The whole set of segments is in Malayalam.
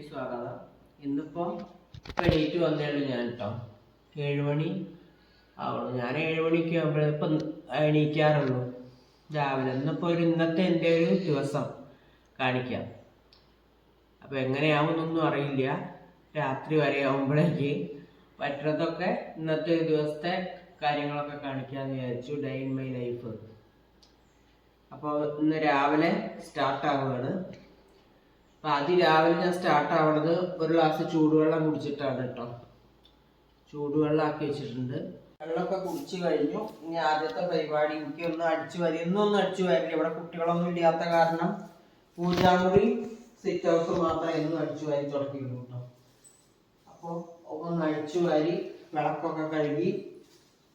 വീഡിയോയിലേക്ക് സ്വാഗതം. ഇന്നിപ്പോൾ എണീറ്റ് വന്നേയുള്ളൂ ഞാൻ കേട്ടോ. 7 മണി ആവണം. ഞാൻ 7 മണിക്ക് ആകുമ്പോഴേപ്പം എണീക്കാറുള്ളൂ രാവിലെ. ഇന്നത്തെ എൻ്റെ ഒരു ദിവസം കാണിക്കാം. അപ്പോൾ എങ്ങനെയാവുന്നൊന്നും അറിയില്ല. രാത്രി വരെ ആകുമ്പോഴേക്ക് പറ്റുന്നതൊക്കെ ഇന്നത്തെ ദിവസത്തെ കാര്യങ്ങളൊക്കെ കാണിക്കാമെന്ന് വിചാരിച്ചു. Day in my life. അപ്പോൾ ഇന്ന് രാവിലെ സ്റ്റാർട്ടാവുകയാണ്. അപ്പം അതിരാവിലെ ഞാൻ സ്റ്റാർട്ടാവണത് ഒരു ഗ്ലാസ് ചൂടുവെള്ളം കുടിച്ചിട്ടാണ് കേട്ടോ. ചൂടുവെള്ളം ആക്കി വെച്ചിട്ടുണ്ട്. വെള്ളമൊക്കെ കുടിച്ച് കഴിഞ്ഞു. ഇനി ആദ്യത്തെ പരിപാടി എനിക്കൊന്ന് അടിച്ചു വാരി. ഇന്നൊന്നും അടിച്ചു വാരില്ല. ഇവിടെ കുട്ടികളൊന്നും ഇല്ലാത്ത കാരണം പൂജാമുറി സിറ്റ് ഔട്ട് മാത്രമേ എന്നും അടിച്ചു വാരി തുടങ്ങിയുള്ളൂ കേട്ടോ. അപ്പോൾ ഒന്ന് അടിച്ചു വാരി വിളക്കൊക്കെ കഴുകി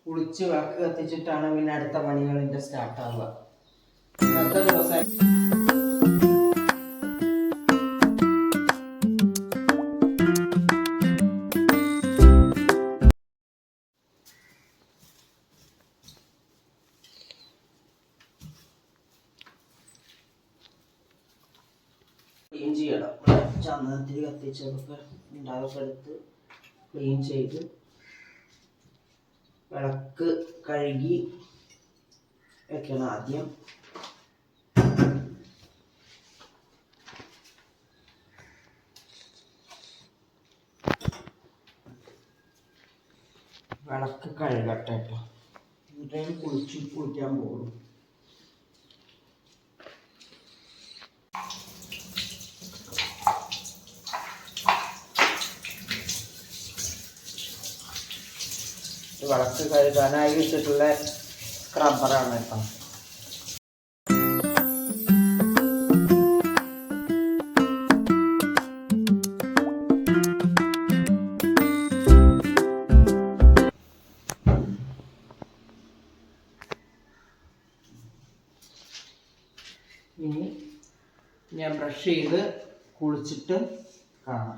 കുളിച്ച് വിളക്ക് കത്തിച്ചിട്ടാണ് പിന്നെ അടുത്ത പണികളിൻ്റെ സ്റ്റാർട്ടാവുക. ഇന്നത്തെ ദിവസം ക്ലീൻ ചെയ്യണം. ചന്ദനത്തിരി കത്തിച്ചതൊക്കെ ഉണ്ടാകൊക്കെ എടുത്ത് ക്ലീൻ ചെയ്ത് വിളക്ക് കഴുകി വെക്കണം ആദ്യം. വിളക്ക് കഴുകട്ടെ കേട്ടോ. എന്നിട്ട് കുളിക്കാൻ പോകും. വിളക്ക് കഴുകാനായി വെച്ചിട്ടുള്ള സ്ക്രബ്ബറാണ് കേട്ടോ. ഇനി ഞാൻ ബ്രഷ് ചെയ്ത് കുളിച്ചിട്ട് കാണാം.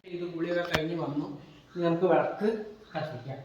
ഇത് കുളിയൊക്കെ കഴിഞ്ഞ് വന്നു. ഇനി നമുക്ക് വിളക്ക് കത്തിക്കാം.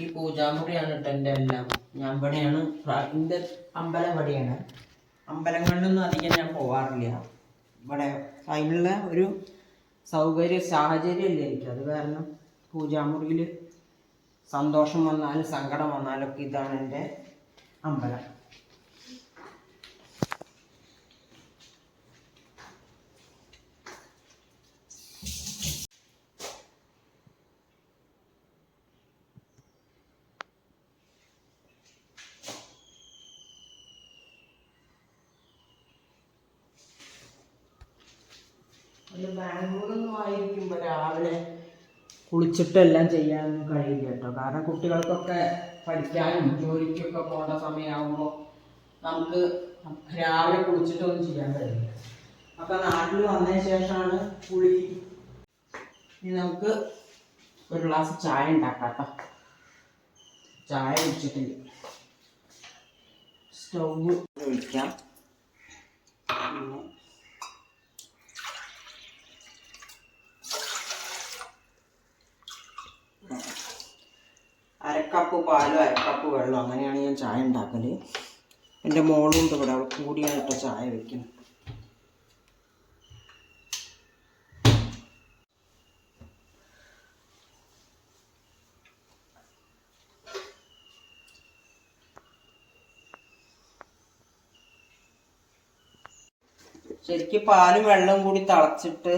ഈ പൂജാമുറിയാണ് കേട്ടോ എൻ്റെ എല്ലാം. ഞാൻ ഇവിടെയാണ്. എൻ്റെ അമ്പലം ഇവിടെയാണ്. അമ്പലങ്ങളിലൊന്നും അധികം ഞാൻ പോവാറില്ല. ഇവിടെ അതിനുള്ള ഒരു സാഹചര്യം ഇല്ല എനിക്ക്. അത് കാരണം പൂജാമുറിയിൽ സന്തോഷം വന്നാലും സങ്കടം വന്നാലൊക്കെ ഇതാണ് എൻ്റെ അമ്പലം. ബാംഗ്ലൂരൊന്നും ആയിരിക്കുമ്പോൾ രാവിലെ കുളിച്ചിട്ടെല്ലാം ചെയ്യാനൊന്നും കഴിയില്ല കേട്ടോ. കാരണം കുട്ടികൾക്കൊക്കെ പഠിക്കാനും ജോലിക്കൊക്കെ പോകേണ്ട സമയമാകുമ്പോൾ നമുക്ക് രാവിലെ കുളിച്ചിട്ടൊന്നും ചെയ്യാൻ കഴിയില്ല. അപ്പം നാട്ടിൽ വന്നതിന് ശേഷമാണ് കുളി. ഇനി നമുക്ക് ഒരു ഗ്ലാസ് ചായ ഉണ്ടാക്കാം കേട്ടോ. ചായ കുടിച്ചിട്ടില്ല. സ്റ്റൗവ് ഒഴിക്കാം. അരക്കപ്പ് പാലും അരക്കപ്പ് വെള്ളം, അങ്ങനെയാണ് ഞാൻ ചായ ഉണ്ടാക്കൽ. എൻ്റെ മോളും ഉണ്ട് ഇവിടെ, അവൾ കൂടിയായിട്ട് ചായ വെക്കുന്നത്. ശരിക്കും പാലും വെള്ളവും കൂടി തിളച്ചിട്ട്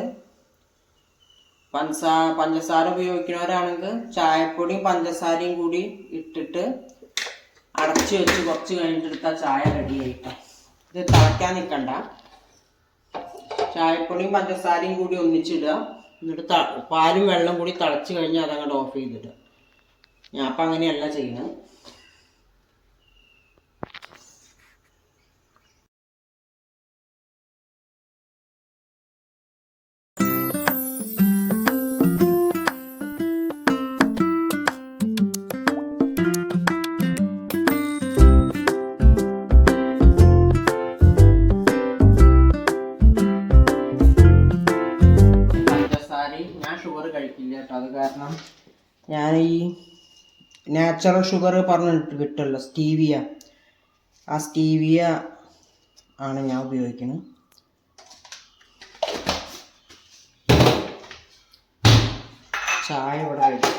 പഞ്ചസാര ഉപയോഗിക്കുന്നവരാണെങ്കിൽ ചായപ്പൊടിയും പഞ്ചസാരയും കൂടി ഇട്ടിട്ട് അടച്ചു വെച്ച് കുറച്ച് കഴിഞ്ഞിട്ട് എടുത്താൽ ചായ റെഡി ആയിട്ടാ. ഇത് തിളയ്ക്കാൻ നിൽക്കണ്ട. ചായപ്പൊടിയും പഞ്ചസാരയും കൂടി ഒന്നിച്ചിടുക. എന്നിട്ട് പാലും വെള്ളം കൂടി തിളച്ച് കഴിഞ്ഞാൽ അതങ്ങോട്ട് ഓഫ് ചെയ്തിടുക. ഞാൻ അപ്പം അങ്ങനെയല്ല ചെയ്യുന്നത്. ഞാൻ ഷുഗർ കഴിക്കില്ല കേട്ടോ. അത് കാരണം ഞാൻ ഈ നാച്ചുറൽ ഷുഗർ പറഞ്ഞിട്ട് കിട്ടുമല്ലോ, സ്റ്റീവിയ, ആ സ്റ്റീവിയ ആണ് ഞാൻ ഉപയോഗിക്കുന്നത്. ചായ ഇവിടെ കഴിക്കും.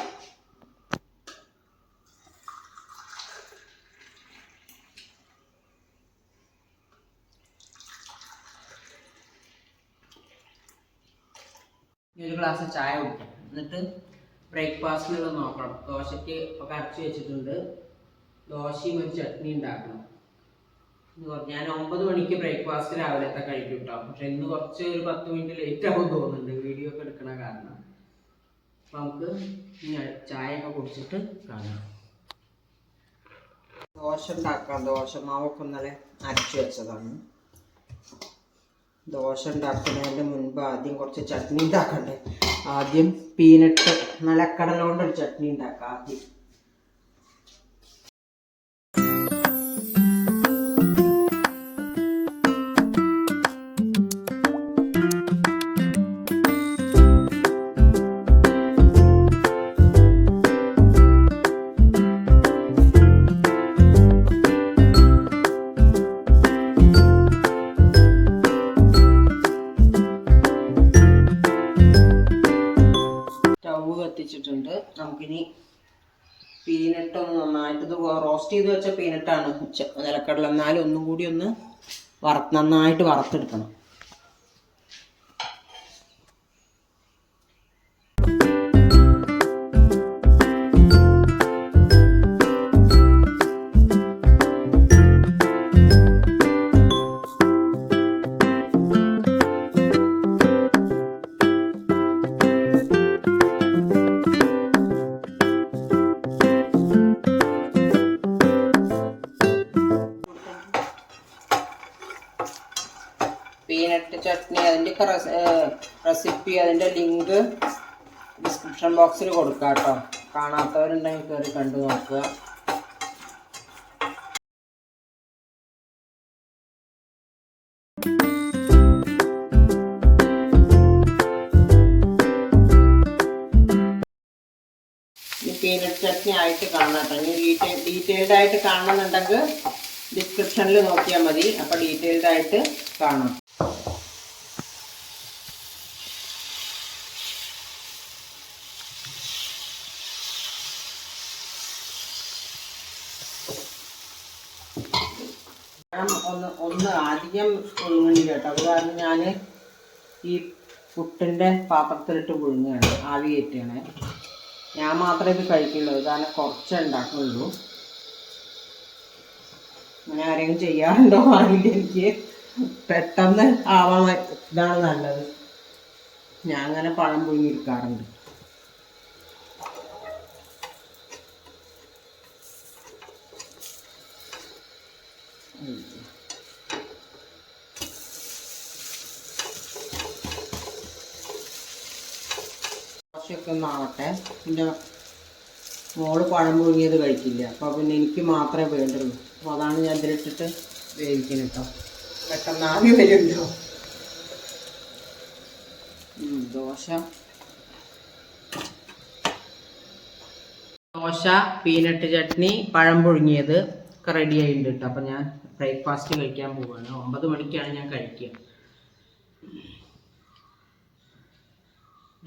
ഒരു ഗ്ലാസ് ചായ കുടിക്കാം. എന്നിട്ട് ബ്രേക്ക്ഫാസ്റ്റിൽ നോക്കണം. ദോശയ്ക്ക് ഒക്കെ അരച്ച് വെച്ചിട്ടുണ്ട്. ദോശയും ഒരു ചട്നി ഉണ്ടാക്കണം. ഞാൻ 9 മണിക്ക് ബ്രേക്ക്ഫാസ്റ്റ് രാവിലത്തെ കഴിക്കും കേട്ടോ. പക്ഷെ ഇന്ന് കുറച്ച് ഒരു 10 മിനിറ്റ് ലേറ്റ് ആവും തോന്നുന്നുണ്ട്, വീഡിയോ ഒക്കെ എടുക്കണ കാരണം. അപ്പം നമുക്ക് ചായ ഒക്കെ കുടിച്ചിട്ട് കാണാം. ദോശ ഉണ്ടാക്കാം. ദോശ മാവൊക്കെ ഇന്നലെ അരച്ച് വെച്ചതാണ്. ദോശ ഉണ്ടാക്കുന്നതിൻ്റെ മുൻപ് ആദ്യം കുറച്ച് ചട്നി ഉണ്ടാക്കണ്ടേ. ആദ്യം പീനട്ട് നിലക്കടല കൊണ്ടൊരു ചട്നി ഉണ്ടാക്കാം ആദ്യം. കത്തിച്ചിട്ടുണ്ട്. നമുക്കിനി പീനട്ട് ഒന്ന് നന്നായിട്ട്, ഇത് റോസ്റ്റ് ചെയ്ത് വെച്ച പീനട്ടാണ് നിലക്കടല, എന്നാലും ഒന്നും കൂടി ഒന്ന് നന്നായിട്ട് വറുത്തെടുക്കണം. പീനട്ട് ചട്നി അതിൻ്റെയൊക്കെ റെസിപ്പി, അതിൻ്റെ ലിങ്ക് ഡിസ്ക്രിപ്ഷൻ ബോക്സിൽ കൊടുക്കാം കേട്ടോ. കാണാത്തവരുണ്ടെങ്കിൽ കയറി കണ്ടു നോക്കുക. ഈ പീനട്ട് ചട്നി ആയിട്ട് കാണാം കേട്ടോ. ഇനി ഡീറ്റെയിൽഡ് ആയിട്ട് കാണണമെന്നുണ്ടെങ്കിൽ ഡിസ്ക്രിപ്ഷനിൽ നോക്കിയാൽ മതി. അപ്പോൾ ഡീറ്റെയിൽഡ് ആയിട്ട് കാണാം. ഞാൻ ഒന്ന് അധികം പുഴുങ്ങി കേട്ടോ. അത് കാരണം ഞാൻ ഈ പുട്ടിൻ്റെ പാത്രത്തിലിട്ട് പുഴുങ്ങുകയാണ്, ആവി കയറ്റുകയാണ്. ഞാൻ മാത്രമേ ഇത് കഴിക്കുള്ളൂ, കാരണം കുറച്ചേ ഉണ്ടാക്കുള്ളൂ. അങ്ങനെ ആരെങ്കിലും ചെയ്യാറുണ്ടോ അറിയില്ല. എനിക്ക് പെട്ടെന്ന് ആവാൻ ഇതാണ് നല്ലത്. ഞാൻ അങ്ങനെ പഴം പുഴുങ്ങിയെടുക്കാറുണ്ട്. ദോശയൊക്കെ ഒന്നാവട്ടെ. എൻ്റെ മോള് പഴം പുഴുങ്ങിയത് കഴിക്കില്ല, അപ്പോൾ പിന്നെ എനിക്ക് മാത്രമേ വേണ്ടുള്ളൂ. അപ്പോൾ അതാണ് ഞാൻ ഇതിലിട്ടിട്ട് വേവിക്കുന്നത് കേട്ടോ. പെട്ടെന്ന് ആവി വരുമല്ലോ. ദോശ, പീനട്ട് ചട്നി, പഴം പുഴുങ്ങിയത് ഒക്കെ റെഡി ആയിട്ടുണ്ട് കേട്ടോ. അപ്പം ഞാൻ ബ്രേക്ക്ഫാസ്റ്റ് കഴിക്കാൻ പോവുകയാണ്. 9 മണിക്കാണ് ഞാൻ കഴിക്കുക.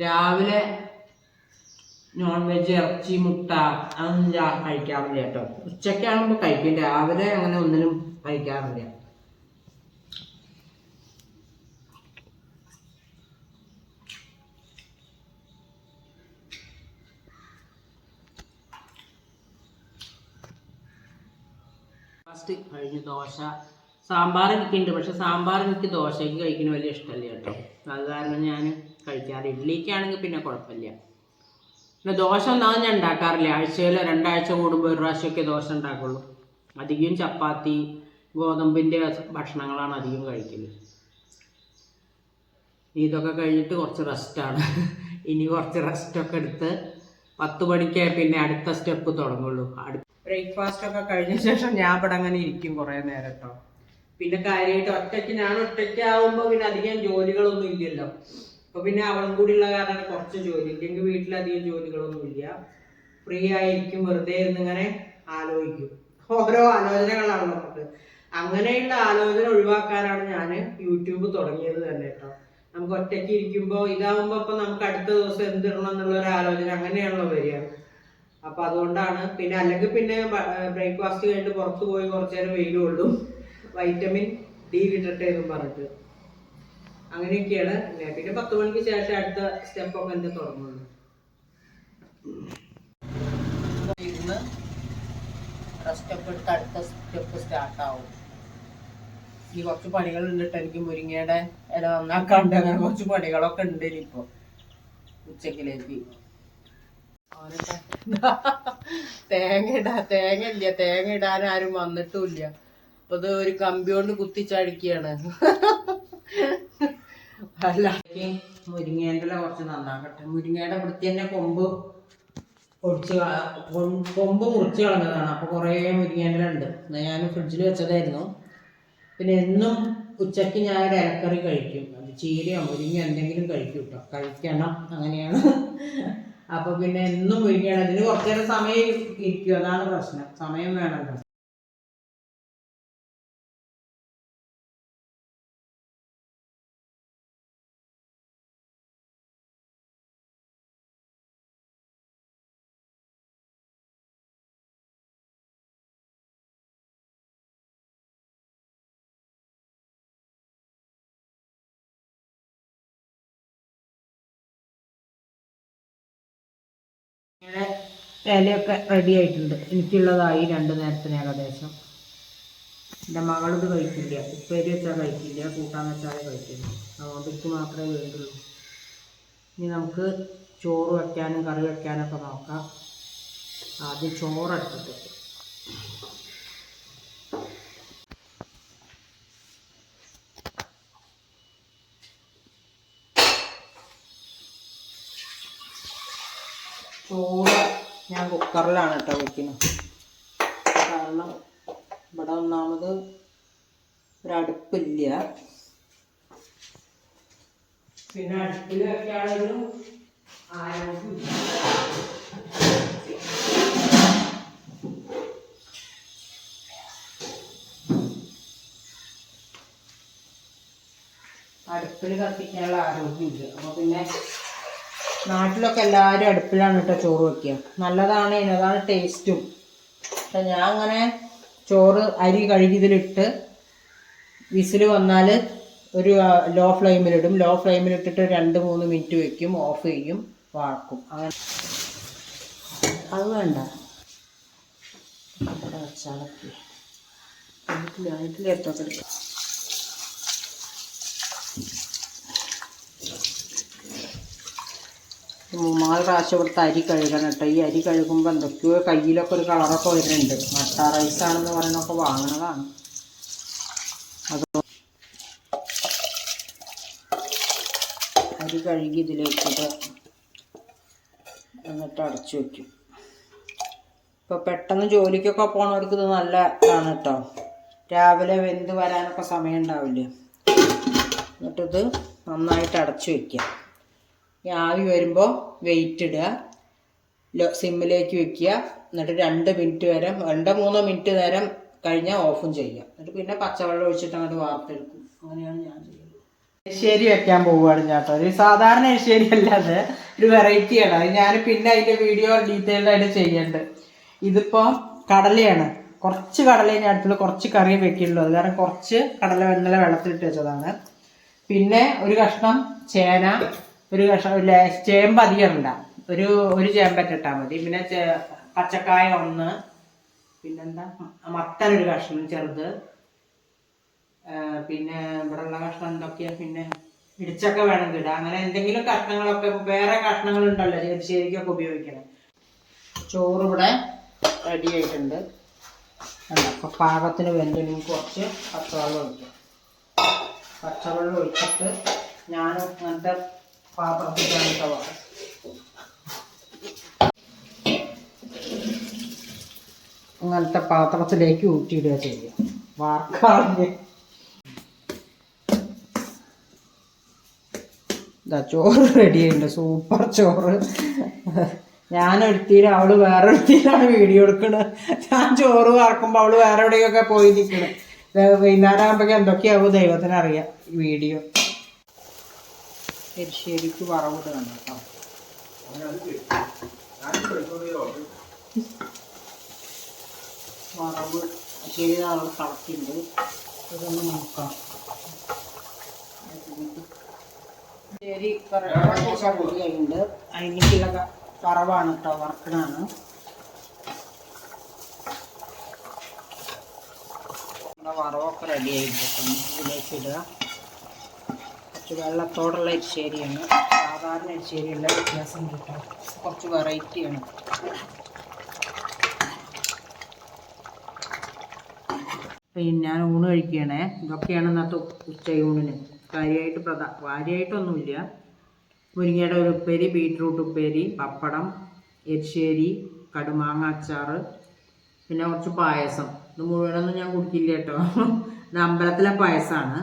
രാവിലെ നോൺ വെജ്, ഇറച്ചി, മുട്ട അതൊന്നും കഴിക്കാറില്ല കേട്ടോ. ഉച്ചയ്ക്കാകുമ്പോൾ കഴിക്കും, രാവിലെ അങ്ങനെ ഒന്നിനും കഴിക്കാറില്ല. ഫസ്റ്റ് കഴിഞ്ഞ് ദോശ, സാമ്പാർ എനിക്കുണ്ട്. പക്ഷെ സാമ്പാർ എനിക്ക് ദോശയ്ക്ക് കഴിക്കുന്ന വലിയ ഇഷ്ടമല്ല കേട്ടോ. അത് കാരണം ഞാൻ കഴിക്കാറ്. ഇഡ്ഡലിക്കാണെങ്കിൽ പിന്നെ കുഴപ്പമില്ല. പിന്നെ ദോശ ഒന്നാമത് ഞാൻ ഉണ്ടാക്കാറില്ല. ആഴ്ചയിൽ 2 ആഴ്ച കൂടുമ്പോൾ ഒരു പ്രാവശ്യമൊക്കെ ദോശ ഉണ്ടാക്കുള്ളൂ. അധികം ചപ്പാത്തി, ഗോതമ്പിൻ്റെ ഭക്ഷണങ്ങളാണ് അധികം കഴിക്കല്. ഇതൊക്കെ കഴിഞ്ഞിട്ട് കുറച്ച് റെസ്റ്റാണ്. ഇനി കുറച്ച് റെസ്റ്റൊക്കെ എടുത്ത് 10 മണിക്ക് പിന്നെ അടുത്ത സ്റ്റെപ്പ് തുടങ്ങുള്ളൂ. ബ്രേക്ക്ഫാസ്റ്റ് ഒക്കെ കഴിഞ്ഞ ശേഷം ഞാൻ ഇവിടെ അങ്ങനെ ഇരിക്കും കുറേ നേരം കേട്ടോ. പിന്നെ കാര്യമായിട്ട് ഞാൻ ഒറ്റയ്ക്കാവുമ്പോൾ പിന്നെ അധികം ജോലികളൊന്നും ഇല്ലല്ലോ. അപ്പോൾ പിന്നെ അവളും കൂടി ഉള്ള കാരണം കുറച്ച് ജോലി, ഇല്ലെങ്കിൽ വീട്ടിലധികം ജോലികളൊന്നും ഇല്ല. ഫ്രീ ആയിരിക്കും, വെറുതെ ഇരുന്നിങ്ങനെ ആലോചിക്കും. ഓരോ ആലോചനകളാണ് നമുക്ക്. അങ്ങനെയുള്ള ആലോചന ഒഴിവാക്കാനാണ് ഞാൻ യൂട്യൂബ് തുടങ്ങിയത് തന്നെ കേട്ടോ. നമുക്ക് ഒറ്റയ്ക്ക് ഇരിക്കുമ്പോൾ ഇതാവുമ്പോൾ ഇപ്പം നമുക്ക് അടുത്ത ദിവസം എന്തിടണം എന്നുള്ളൊരു ആലോചന അങ്ങനെയാണല്ലോ വരിക. അപ്പം അതുകൊണ്ടാണ്. പിന്നെ അല്ലെങ്കിൽ പിന്നെ ബ്രേക്ക്ഫാസ്റ്റ് കഴിഞ്ഞിട്ട് പുറത്ത് പോയി കുറച്ച് നേരം വെയിൽ കൊള്ളും, വൈറ്റമിൻ ഡി കിട്ടട്ടെ എന്നും പറഞ്ഞിട്ട് അങ്ങനെയൊക്കെയാണ്. പിന്നെ 10 മണിക്ക് ശേഷം അടുത്ത സ്റ്റെപ്പൊക്കെ എൻ്റെ തുടങ്ങുള്ളൂ. ഇരുന്ന് സ്റ്റെപ്പ് എടുത്ത് അടുത്ത സ്റ്റെപ്പ് സ്റ്റാർട്ടാവും. ഇനി കുറച്ച് പണികളുണ്ട് കേട്ടോ. എനിക്ക് മുരിങ്ങയുടെ ഇല നന്നാക്കാണ്ട് അങ്ങനെ കുറച്ച് പണികളൊക്കെ ഉണ്ട് ഇനിയിപ്പോൾ ഉച്ചക്കിലേക്ക്. തേങ്ങ ഇടാൻ ആരും വന്നിട്ടുമില്ല. അപ്പൊ ഇത് ഒരു കമ്പി കൊണ്ട് കുത്തിച്ചടിക്കുകയാണ്. അല്ല, മുരിങ്ങേൻ്റെ ഇല കുറച്ച് നന്നാക്കട്ടെ. മുരിങ്ങയുടെ വൃത്തി തന്നെ കൊമ്പ് മുറിച്ച് കളഞ്ഞതാണ്. അപ്പൊ കുറേ മുരിങ്ങേൻ്റെ ഇല ഉണ്ട്. ഞാൻ ഫ്രിഡ്ജിൽ വെച്ചതായിരുന്നു. പിന്നെ എന്നും ഉച്ചയ്ക്ക് ഞാൻ ഒരു ഇലക്കറി കഴിക്കും. അത് ചീരയോ മുരിങ്ങയോ എന്തെങ്കിലും കഴിക്കും കേട്ടോ. കഴിക്കണം, അങ്ങനെയാണ്. അപ്പൊ പിന്നെ എന്നും മുരിങ്ങയാണ്. അതിന് കുറച്ചു നേരം സമയം ഇരിക്കും, അതാണ് പ്രശ്നം. സമയം വേണമല്ലോ. ഇലയൊക്കെ റെഡി ആയിട്ടുണ്ട്. എനിക്കുള്ളതായി 2 നേരത്തിന് ഏകദേശം. എൻ്റെ മകളിത് കഴിക്കില്ല, ഉപ്പേരി വെച്ചാൽ കഴിക്കില്ല, കൂട്ടാൻ വെച്ചാലേ കഴിക്കില്ല. അതുകൊണ്ട് എനിക്ക് മാത്രമേ വേണ്ടുള്ളൂ. ഇനി നമുക്ക് ചോറ് വയ്ക്കാനും കറി വയ്ക്കാനൊക്കെ നോക്കാം. ആദ്യം ചോറെടുത്തിട്ട് ചോറ് ഞാൻ കുക്കറിലാണ് കേട്ടോ വയ്ക്കുന്നത്. കാരണം ഇവിടെ ഒന്നാമത് ഒരടുപ്പില്ല. പിന്നെ അടുപ്പിൽ വെക്കാണെങ്കിലും ആരോഗ്യമില്ല. അടുപ്പിൽ കത്തിക്കാനുള്ള ആരോഗ്യമില്ല. അപ്പോൾ പിന്നെ നാട്ടിലൊക്കെ എല്ലാവരും അടുപ്പിലാണ് കേട്ടോ ചോറ് വയ്ക്കുക. നല്ലതാണ്, അതാണ് ടേസ്റ്റും. പക്ഷെ ഞാൻ അങ്ങനെ ചോറ് അരി കഴുകിയതിലിട്ട് വിസിൽ വന്നാൽ ഒരു ലോ ഫ്ലെയിമിലിടും. ലോ ഫ്ലെയിമിലിട്ടിട്ട് 2-3 മിനിറ്റ് വയ്ക്കും, ഓഫ് ചെയ്യും, വാർക്കും. അങ്ങനെ അത് വേണ്ട. വെച്ചാലൊക്കെ വീട്ടിലെത്തൊക്കെ എടുക്കാം. 3-4 പ്രാവശ്യം ഇവിടുത്തെ അരി കഴുകണം കേട്ടോ. ഈ അരി കഴുകുമ്പോൾ എന്തൊക്കെയോ കയ്യിലൊക്കെ ഒരു കളറൊക്കെ വരുന്നുണ്ട്. മട്ട റൈസാണെന്ന് പറയുന്നതൊക്കെ വാങ്ങണതാണ്. അത് അരി കഴുകി ഇതിലേക്കിട്ട് എന്നിട്ട് അടച്ചു വയ്ക്കും. ഇപ്പോൾ പെട്ടെന്ന് ജോലിക്കൊക്കെ പോണവർക്ക് ഇത് നല്ല ഇതാണ് കേട്ടോ. രാവിലെ വെന്ത് വരാനൊക്കെ സമയം ഉണ്ടാവില്ലേ. എന്നിട്ടിത് നന്നായിട്ട് അടച്ചു വയ്ക്കുക. ഈ ആവി വരുമ്പോൾ വെയിറ്റ് ഇടുക, സിമ്മിലേക്ക് വയ്ക്കുക. എന്നിട്ട് 2 മിനിറ്റ് വരെ 2-3 മിനിറ്റ് നേരം കഴിഞ്ഞാൽ ഓഫും ചെയ്യുക. എന്നിട്ട് പിന്നെ പച്ചവെള്ളം ഒഴിച്ചിട്ട് അങ്ങോട്ട് വാർത്തെടുക്കും. അങ്ങനെയാണ് ഞാൻ ചെയ്യുന്നത്. എരിശ്ശേരി വെക്കാൻ പോവുകയാണ് ചേട്ടോ. ഒരു സാധാരണ എരിശ്ശേരി അല്ലാതെ ഒരു വെറൈറ്റിയാണ്. അത് ഞാൻ പിന്നെ അതിൻ്റെ വീഡിയോ ഡീറ്റെയിൽഡ് ആയിട്ട് ചെയ്യുന്നുണ്ട്. ഇതിപ്പോൾ കടലയാണ്. കുറച്ച് കടലയെ ഞാൻ അടുത്തുള്ള കുറച്ച് കറി വെക്കുള്ളൂ. അത് കാരണം കുറച്ച് കടല ഇന്നലെ വെള്ളത്തിലിട്ട് വെച്ചതാണ്. പിന്നെ ഒരു കഷ്ണം ചേന, ഒരു കഷ്ണം ചേമ്പ് അധികം ഇടണ്ട, ഒരു ചേമ്പറ്റ ഇട്ടാൽ മതി. പിന്നെ പച്ചക്കായ 1, പിന്നെന്താ മത്തൻ ഒരു കഷ്ണം ചെറുത്, പിന്നെ ഇവിടെയുള്ള കഷ്ണം എന്തൊക്കെയാണ്, പിന്നെ ഇടിച്ചൊക്കെ വേണമെങ്കിൽ ഇടാം. അങ്ങനെ എന്തെങ്കിലും കഷ്ണങ്ങളൊക്കെ വേറെ കഷ്ണങ്ങളുണ്ടല്ലോ എരിശ്ശേരിക്കൊക്കെ ഉപയോഗിക്കണം. ചോറ് ഇവിടെ റെഡി ആയിട്ടുണ്ട്. അപ്പോൾ പാകത്തിന് വെന്തിനും കുറച്ച് പച്ചവെള്ളം ഒഴിക്കാം. പച്ചവെള്ളം ഒഴിച്ചിട്ട് ഞാൻ അങ്ങനത്തെ പാത്രത്തിലാണ് കേട്ടോ. അങ്ങനത്തെ പാത്രത്തിലേക്ക് ഊറ്റിയിടുക ചെയ്യുക. വാർക്കാറില്ല. ഇതാ ചോറ് റെഡിയുണ്ട്. സൂപ്പർ ചോറ്. ഞാനൊരുത്തിയിലും അവള് വേറെ ഒരുത്തിയിലാണ് വീഡിയോ എടുക്കുന്നത്. ഞാൻ ചോറ് വാർക്കുമ്പോൾ അവള് വേറെ എവിടെയൊക്കെ പോയി നിൽക്കണം. വൈകുന്നേരം ആകുമ്പോഴേക്കും എന്തൊക്കെയാവും ദൈവത്തിനറിയാം. വീഡിയോ എരിശ്ശേരിക്ക് വറവിടുകയാണ് കേട്ടോ. വറവ് ശരി നമ്മൾ കളക്കുന്നുണ്ട്. ഇതൊന്ന് നോക്കാം. ശരി പൊടിയുണ്ട്. അതിലേക്കുള്ള വറവാണ് കേട്ടോ, വറക്കണാണ്. വറവൊക്കെ റെഡി ആയിട്ട് ഇതിലേക്ക് ഇടുക. കുറച്ച് വെള്ളത്തോടുള്ള എരിശ്ശേരിയാണ്. സാധാരണ എരിശ്ശേരിയുള്ള വ്യത്യാസം കിട്ടും. കുറച്ച് വെറൈറ്റിയാണ്. പിന്നെ ഞാൻ ഊണ് കഴിക്കുകയാണേ. ഇതൊക്കെയാണ് ഇന്നത്തെ ഉച്ചയൂണിന്. കാര്യമായിട്ടൊന്നുമില്ല. മുരിങ്ങയുടെ ഒരു ഉപ്പേരി, ബീട്രൂട്ട് ഉപ്പേരി, പപ്പടം, എരിശ്ശേരി, കടുമാങ്ങ അച്ചാറ്, പിന്നെ കുറച്ച് പായസം. ഇത് മുഴുവനൊന്നും ഞാൻ കുടിക്കില്ല കേട്ടോ. ഇത് അമ്പലത്തിലെ പായസമാണ്.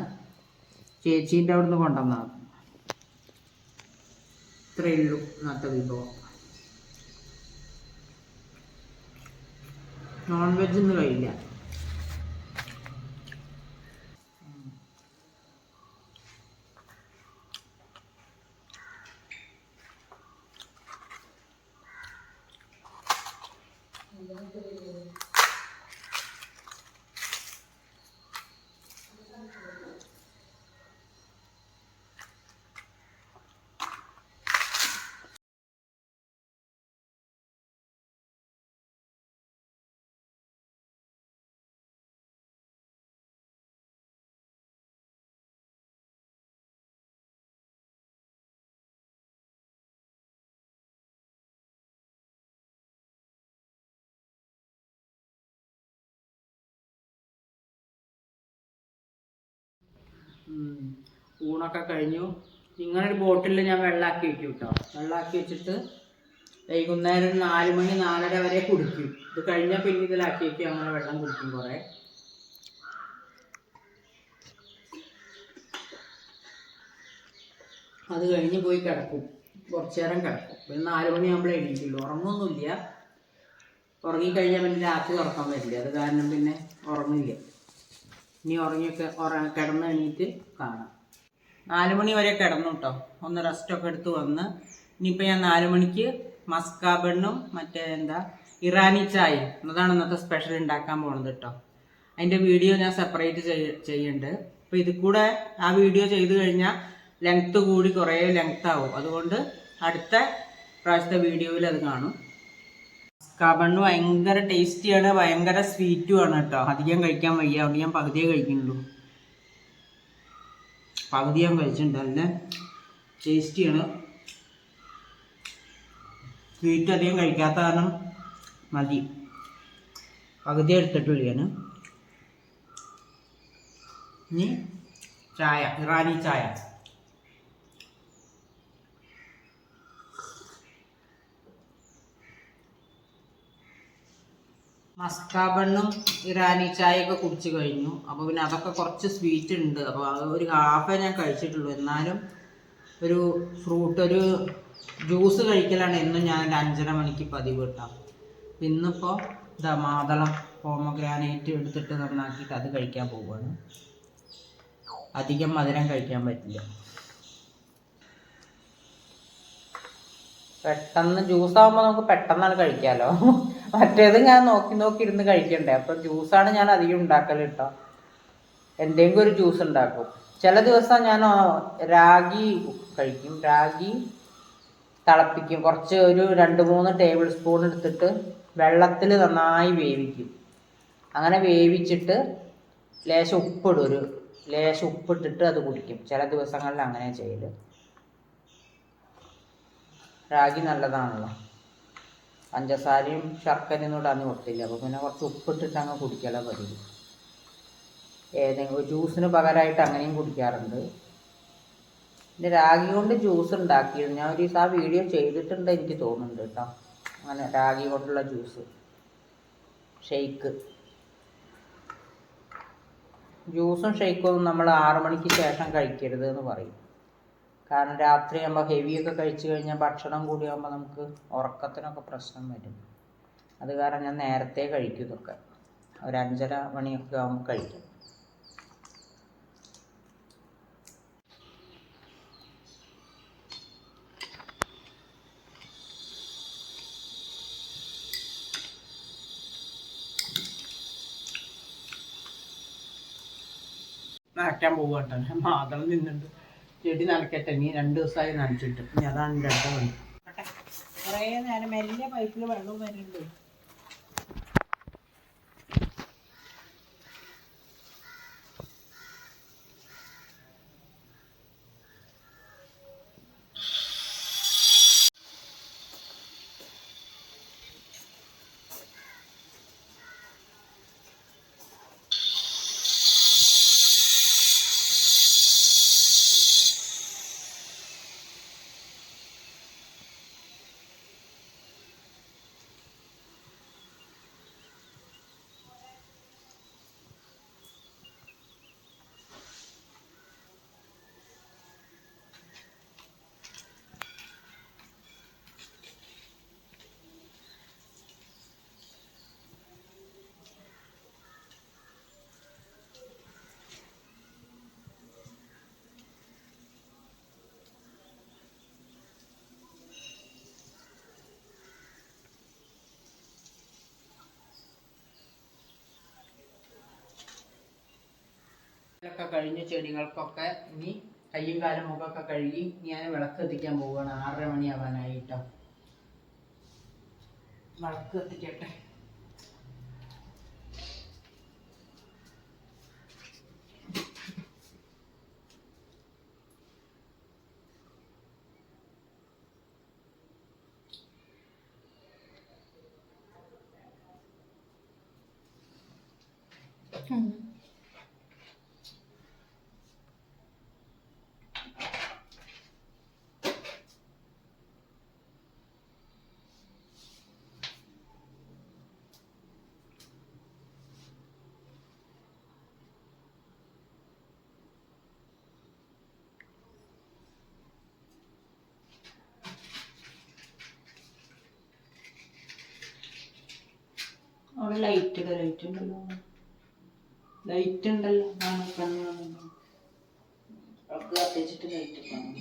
ചേച്ചീൻ്റെ അവിടുന്ന് കൊണ്ടുവന്നത്. ഇത്രയേ ഉള്ളൂ ഇന്നത്തെ വിഭവം. നോൺ വെജ് ഒന്നും കഴിയില്ല. ഊണൊക്കെ കഴിഞ്ഞു. നിങ്ങളൊരു ബോട്ടിൽ ഞാൻ വെള്ളമാക്കി വയ്ക്കും കേട്ടോ. വെള്ളമാക്കി വെച്ചിട്ട് വൈകുന്നേരം ഒരു 4 മണി 4:30 വരെ കുടിക്കും. ഇത് കഴിഞ്ഞാൽ പിന്നെ ഇതിലാക്കി വയ്ക്കും. അങ്ങനെ വെള്ളം കുടിക്കും കുറേ. അത് കഴിഞ്ഞ് പോയി കിടക്കും. കുറച്ച് നേരം കിടക്കും. പിന്നെ 4 മണിയാകുമ്പോഴേ എണീക്കുള്ളൂ. ഉറങ്ങൊന്നുമില്ല. ഉറങ്ങിക്കഴിഞ്ഞാൽ പിന്നെ രാത്രി ഉറക്കം വരില്ല. അത് കാരണം പിന്നെ ഉറങ്ങില്ല. ഇനി ഉറങ്ങിയൊക്കെ കിടന്ന് എണീറ്റ് കാണാം. 4 മണി വരെ കിടന്നു കേട്ടോ. ഒന്ന് റെസ്റ്റൊക്കെ എടുത്ത് വന്ന് ഇനിയിപ്പോൾ ഞാൻ 4 മണിക്ക് മസ്കാബണ്ണും മറ്റേ ഇറാനി ചായയും അതാണ് ഇന്നത്തെ സ്പെഷ്യൽ ഉണ്ടാക്കാൻ പോണത് കേട്ടോ. അതിൻ്റെ വീഡിയോ ഞാൻ സെപ്പറേറ്റ് ചെയ്യുന്നുണ്ട്. അപ്പോൾ ഇതിൽ കൂടെ ആ വീഡിയോ ചെയ്ത് കഴിഞ്ഞാൽ ലെങ്ത്ത് കൂടി കുറേ ലെങ്ത്ത് ആവും. അതുകൊണ്ട് അടുത്ത പ്രാവശ്യത്തെ വീഡിയോയിൽ അത് കാണും. മസ്കാബണ്ണ് ഭയങ്കര ടേസ്റ്റിയാണ്, ഭയങ്കര സ്വീറ്റുമാണ് കേട്ടോ. അധികം കഴിക്കാൻ വയ്യ. അതുകൊണ്ട് ഞാൻ പകുതിയേ കഴിക്കുന്നുള്ളൂ. പകുതി ഞാൻ കഴിച്ചിട്ടുണ്ട്. നല്ല ടേസ്റ്റിയാണ്. സ്വീറ്റ് അധികം കഴിക്കാത്ത കാരണം മതി. പകുതി എടുത്തിട്ടുള്ളൂ ഞാൻ. ഇനി ചായ, ഇറാനി ചായ. മസ്കാബണ്ണും ഇറാനി ചായയൊക്കെ കുടിച്ച് കഴിഞ്ഞു. അപ്പോൾ പിന്നെ അതൊക്കെ കുറച്ച് സ്വീറ്റ് ഉണ്ട്. അപ്പോൾ അത് ഒരു ഹാഫേ ഞാൻ കഴിച്ചിട്ടുള്ളൂ. എന്നാലും ഒരു ഫ്രൂട്ട്, ഒരു ജ്യൂസ് കഴിക്കലാണ് എന്നും ഞാൻ ഒരു 5:30 മണിക്ക് പതിവ് കിട്ടാം. ഇന്നിപ്പോൾ ഇതാ മാതളം പോമഗ്രാനൈറ്റ് എടുത്തിട്ട് നന്നാക്കിയിട്ട് അത് കഴിക്കാൻ പോവുകയാണ്. അധികം മധുരം കഴിക്കാൻ പറ്റില്ല. പെട്ടെന്ന് ജ്യൂസാകുമ്പോൾ നമുക്ക് പെട്ടെന്നാണ് കഴിക്കാമല്ലോ. മറ്റേത് ഞാൻ നോക്കി ഇരുന്ന് കഴിക്കണ്ടേ. അപ്പം ജ്യൂസാണ് ഞാൻ അധികം ഉണ്ടാക്കൽ കേട്ടോ. എന്തെങ്കിലും ഒരു ജ്യൂസ് ഉണ്ടാക്കും. ചില ദിവസം ഞാൻ രാഗി കഴിക്കും. രാഗി തിളപ്പിക്കും. കുറച്ച് ഒരു 2-3 ടേബിൾ സ്പൂൺ എടുത്തിട്ട് വെള്ളത്തിൽ നന്നായി വേവിക്കും. അങ്ങനെ വേവിച്ചിട്ട് ലേശം ഉപ്പിടും. ലേശം ഉപ്പിട്ടിട്ട് അത് കുടിക്കും. ചില ദിവസങ്ങളിൽ അങ്ങനെ ചെയ്യൽ. രാഗി നല്ലതാണല്ലോ. പഞ്ചസാരയും ശർക്കരയും കൂടെ അന്ന് കൊടുത്തില്ല. അപ്പോൾ പിന്നെ കുറച്ച് ഉപ്പിട്ടിട്ട് അങ്ങ് കുടിക്കല പതിവ്. ഏതെങ്കിലും ജ്യൂസിന് പകരമായിട്ട് അങ്ങനെയും കുടിക്കാറുണ്ട്. പിന്നെ രാഗി കൊണ്ട് ജ്യൂസ് ഉണ്ടാക്കിയിരുന്നു. ഞാൻ ഒരു ദിവസം ആ വീഡിയോ ചെയ്തിട്ടുണ്ട് എനിക്ക് തോന്നുന്നുണ്ട് കേട്ടോ. അങ്ങനെ രാഗി കൊണ്ടുള്ള ജ്യൂസ്, ഷെയ്ക്ക്. ജ്യൂസും ഷെയ്ക്കൊന്നും നമ്മൾ 6 മണിക്ക് ശേഷം കഴിക്കരുത് എന്ന് പറയും. കാരണം രാത്രി ആകുമ്പോൾ ഹെവിയൊക്കെ കഴിച്ചു കഴിഞ്ഞാൽ ഭക്ഷണം കൂടിയാകുമ്പോൾ നമുക്ക് ഉറക്കത്തിനൊക്കെ പ്രശ്നം വരും. അത് കാരണം ഞാൻ നേരത്തെ കഴിക്കും. ഇതൊക്കെ ഒരു 5:30 മണിയൊക്കെ ആകുമ്പോൾ കഴിക്കും. നനയ്ക്കാൻ പോവാട്ടോ. ഞാൻ മാതളം നിന്നുണ്ട്. ചെടി നനയ്ക്കട്ടെ. ഇനി 2 ദിവസമായി നനച്ചിട്ട്. ഇനി അതാണ് എൻ്റെ അടുത്ത പണി. കുറേ നേരം മെല്ലെ പൈപ്പിൽ വെള്ളം വരുന്നുണ്ട്. ഇതൊക്കെ കഴിഞ്ഞ് ചെടികൾക്കൊക്കെ ഇനി കയ്യും കാലും മുഖമൊക്കെ കഴുകി ഞാൻ വിളക്ക് കത്തിക്കാൻ പോവുകയാണ്. 6:30 മണിയാവാനായിട്ടോ. വിളക്ക് കത്തിക്കട്ടെ. അവിടെ ലൈറ്റ് ഉണ്ടല്ലോ. ലൈറ്റ് ഉണ്ടല്ലോ. വിളക്ക് കത്തിച്ചിട്ട് ലൈറ്റ് കാണും.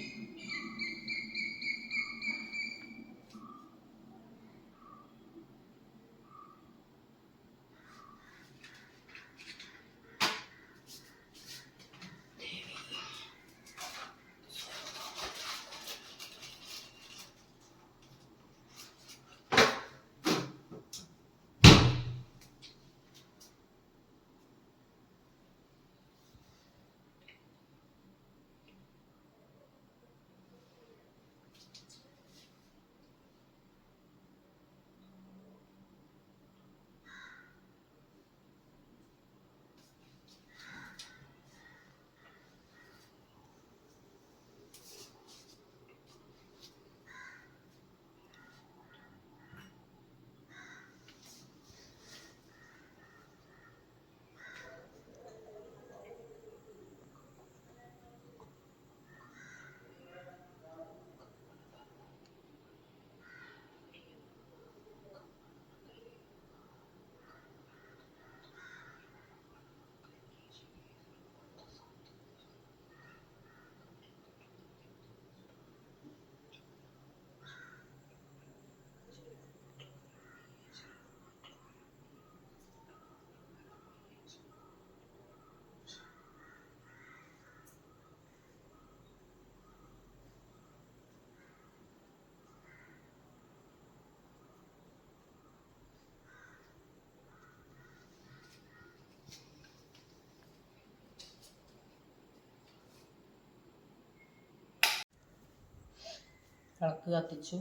വിളക്ക് കത്തിച്ചു.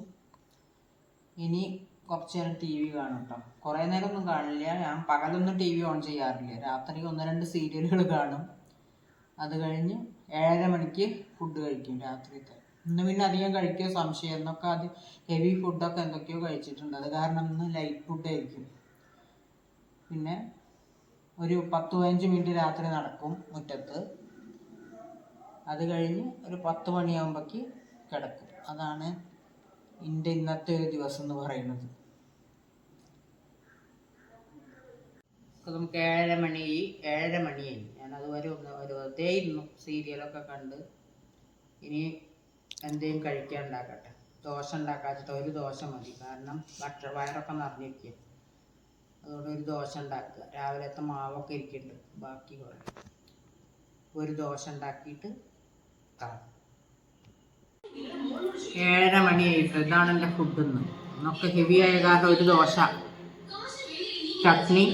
ഇനി കുറച്ച് നേരം ടി വി കാണും കേട്ടോ. കുറേ നേരമൊന്നും കാണില്ല. ഞാൻ പകലൊന്നും ടി വി ഓൺ ചെയ്യാറില്ല. രാത്രി 1-2 സീരിയലുകൾ കാണും. അത് കഴിഞ്ഞ് 7:30 മണിക്ക് ഫുഡ് കഴിക്കും രാത്രിത്തെ. ഇന്ന് പിന്നെ അധികം കഴിക്കുക സംശയം. എന്നൊക്കെ ആദ്യം ഹെവി ഫുഡൊക്കെ എന്തൊക്കെയോ കഴിച്ചിട്ടുണ്ട്. അത് കാരണം ഇന്ന് ലൈറ്റ് ഫുഡ് ആയിരിക്കും. പിന്നെ ഒരു 10-15 മിനിറ്റ് രാത്രി നടക്കും മുറ്റത്ത്. അത് കഴിഞ്ഞ് ഒരു 10 മണിയാകുമ്പോഴേക്ക് കിടക്കും. അതാണ് എൻ്റെ ഇന്നത്തെ ഒരു ദിവസം എന്ന് പറയുന്നത്. നമുക്ക് 7:30 മണിയായി. ഞാൻ അതുവരെ വെറുതെ ഇരുന്നു സീരിയലൊക്കെ കണ്ട്. ഇനി എന്തെങ്കിലും കഴിക്കാൻ ഉണ്ടാക്കട്ടെ. ദോശ ഉണ്ടാക്കാച്ചിട്ട് ഒരു ദോശ മതി. കാരണം വയറൊക്കെ നിറഞ്ഞിരിക്കുക. അതുകൊണ്ട് ഒരു ദോശ ഉണ്ടാക്കുക. രാവിലത്തെ മാവൊക്കെ ഇരിക്കുന്നുണ്ട്, ബാക്കി കുറേ. ഒരു ദോശ ഉണ്ടാക്കിയിട്ട് കാണാം. 7:30 മണിയായിട്ട് ഇതാണ് എൻ്റെ ഫുഡ്. ഇന്നൊക്കെ ഹെവി ആയ കാരണം ഒരു ദോശ, ചട്നി,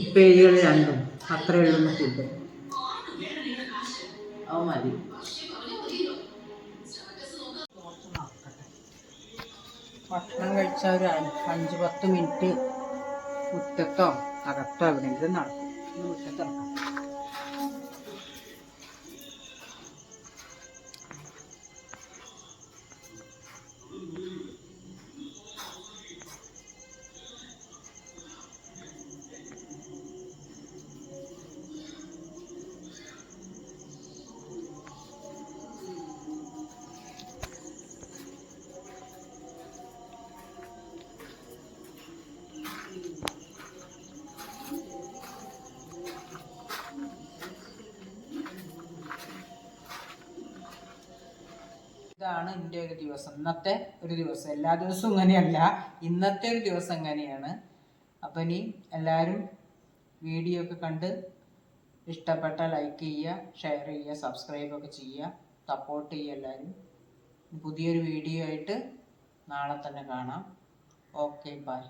ഉപ്പേരികൾ 2, അത്രയേ ഉള്ളൂ ഫുഡ്. അത് മതി. ഭക്ഷണം കഴിച്ച ഒരു 5-10 മിനിറ്റ് മുറ്റത്തോ അകത്തോ എവിടെയെങ്കിലും നടക്കും. മുറ്റത്തിറക്കാം. ഇതാണ് എൻ്റെ ഒരു ദിവസം, ഇന്നത്തെ ഒരു ദിവസം. എല്ലാ ദിവസവും ഇങ്ങനെയല്ല, ഇന്നത്തെ ഒരു ദിവസം ഇങ്ങനെയാണ്. അപ്പം ഇനി എല്ലാവരും വീഡിയോ ഒക്കെ കണ്ട് ഇഷ്ടപ്പെട്ട ലൈക്ക് ചെയ്യുക, ഷെയർ ചെയ്യുക, സബ്സ്ക്രൈബ് ഒക്കെ ചെയ്യുക, സപ്പോർട്ട് ചെയ്യുക എല്ലാവരും. പുതിയൊരു വീഡിയോ ആയിട്ട് നാളെ തന്നെ കാണാം. Okay, by.